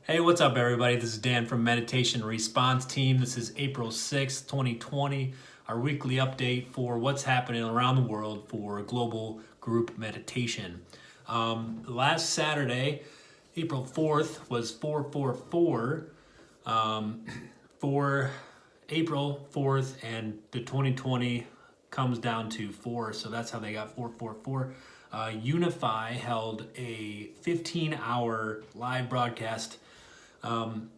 Hey, what's up, everybody? This is Dan from Meditation Response Team. This is April 6th, 2020, our weekly update for what's happening around the world for global group meditation. Last Saturday, April 4th, was 444 for April 4th, and the 2020 comes down to 4, so that's how they got 444. Unify held a 15-hour live broadcast, and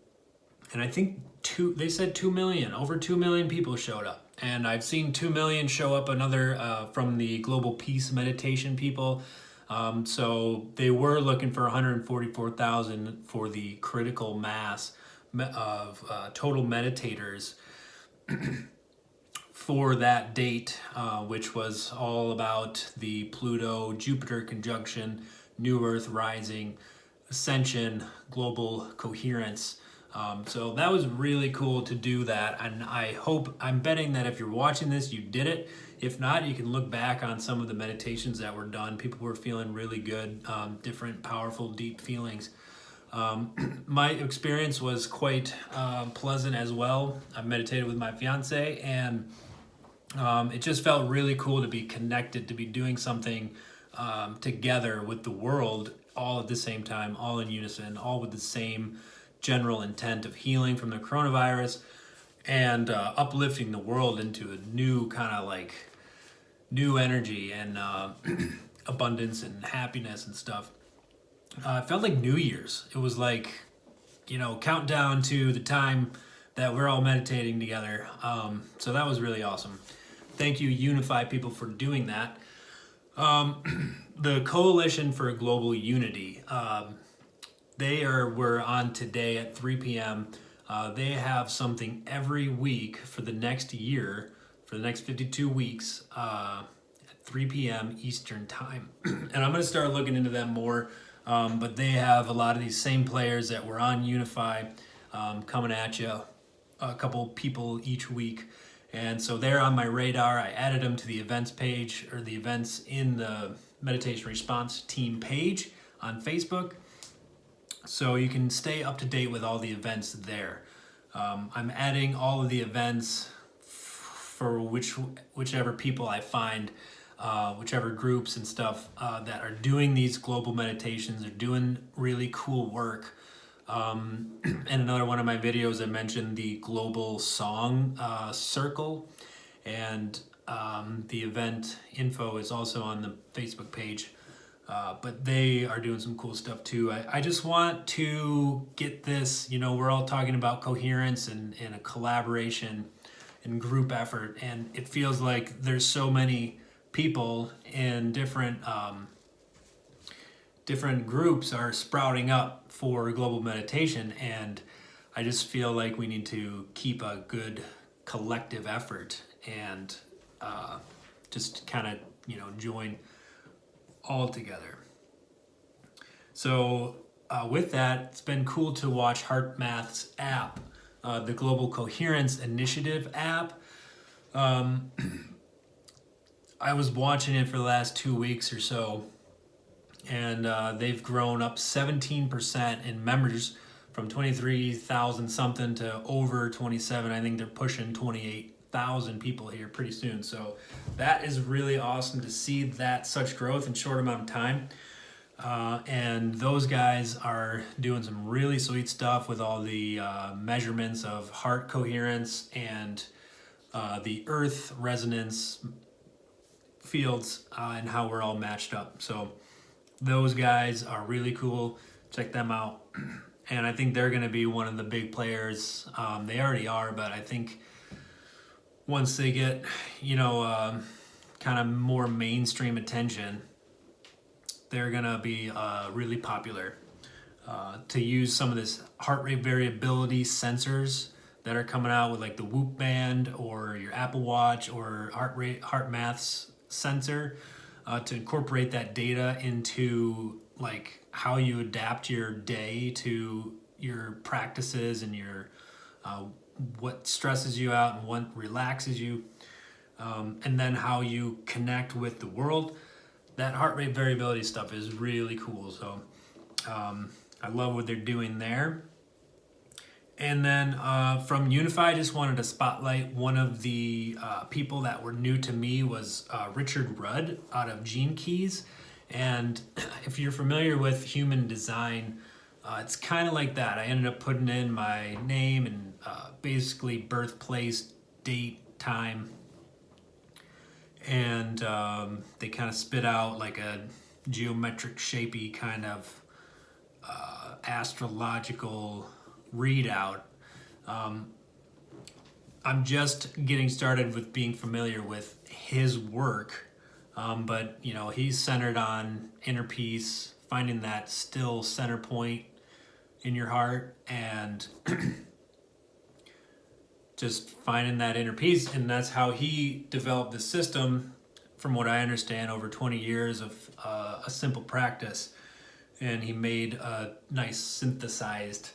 I think they said 2 million, over 2 million people showed up. And I've seen 2 million show up another from the Global Peace Meditation people. So they were looking for 144,000 for the critical mass of total meditators for that date, which was all about the Pluto-Jupiter conjunction, New Earth rising, ascension, global coherence. So that was really cool to do that, and I'm betting that if you're watching this, you did it. If not, you can look back on some of the meditations that were done. People were feeling really good, different, powerful, deep feelings. My experience was quite pleasant as well. I meditated with my fiance, and it just felt really cool to be connected, to be doing something together with the world, all at the same time, all in unison, all with the same general intent of healing from the coronavirus and uplifting the world into a new kind of like new energy and abundance and happiness and stuff. It felt like New Year's. It was like, countdown to the time that we're all meditating together. So that was really awesome. Thank you, Unify people, for doing that. The Coalition for Global Unity, we're on today at 3 p.m. They have something every week for the next year, for the next 52 weeks, at 3 p.m. Eastern Time. And I'm going to start looking into them more, but they have a lot of these same players that were on Unify coming at you, a couple people each week. And so they're on my radar. I added them to the events page, or the events in the Meditation Response Team page on Facebook, so you can stay up to date with all the events there. I'm adding all of the events for whichever people I find, whichever groups and stuff that are doing these global meditations, are doing really cool work. And another one of my videos, I mentioned the Global Song Circle, and the event info is also on the Facebook page. But they are doing some cool stuff too. I just want to get this, we're all talking about coherence and a collaboration and group effort, and it feels like there's so many people in different groups are sprouting up for global meditation, and I just feel like we need to keep a good collective effort and just kind of, join all together. So with that, it's been cool to watch HeartMath's app, the Global Coherence Initiative app. I was watching it for the last 2 weeks or so, and they've grown up 17% in members, from 23,000 something to over 27. I think they're pushing 28,000 people here pretty soon. So that is really awesome to see that such growth in short amount of time. And those guys are doing some really sweet stuff with all the measurements of heart coherence and the earth resonance fields and how we're all matched up. So those guys are really cool. Check them out. And I think they're going to be one of the big players. They already are, but I think once they get, kind of more mainstream attention, they're going to be really popular. To use some of this heart rate variability sensors that are coming out with like the Whoop Band or your Apple Watch or HeartMath's sensor, to incorporate that data into like how you adapt your day to your practices and your what stresses you out and what relaxes you, and then how you connect with the world. That heart rate variability stuff is really cool. So I love what they're doing there. And then from Unify, I just wanted to spotlight one of the people that were new to me was Richard Rudd out of Gene Keys. And if you're familiar with human design, it's kind of like that. I ended up putting in my name and basically birthplace, date, time, and they kind of spit out like a geometric shapey kind of astrological readout. I'm just getting started with being familiar with his work, but you know, he's centered on inner peace, finding that still center point in your heart, and just finding that inner peace. And that's how he developed the system, from what I understand, over 20 years of a simple practice. And he made a nice synthesized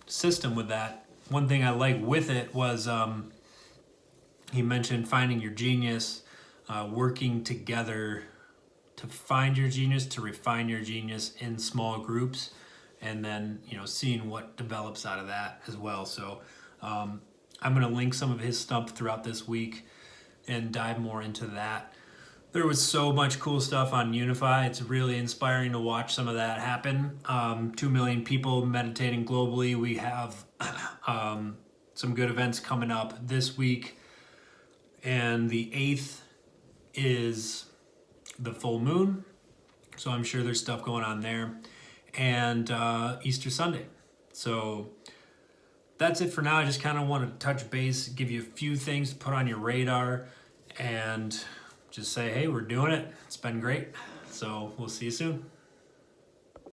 system with that. One thing I like with it was he mentioned finding your genius, working together to find your genius, to refine your genius in small groups, and then, you know, seeing what develops out of that as well. So I'm going to link some of his stuff throughout this week and dive more into that. There was so much cool stuff on Unify. It's really inspiring to watch some of that happen. 2 million people meditating globally. We have some good events coming up this week. And the 8th is the full moon. So I'm sure there's stuff going on there. And Easter Sunday. So that's it for now. I just kind of want to touch base, give you a few things to put on your radar, and just say, hey, we're doing it. It's been great. So we'll see you soon.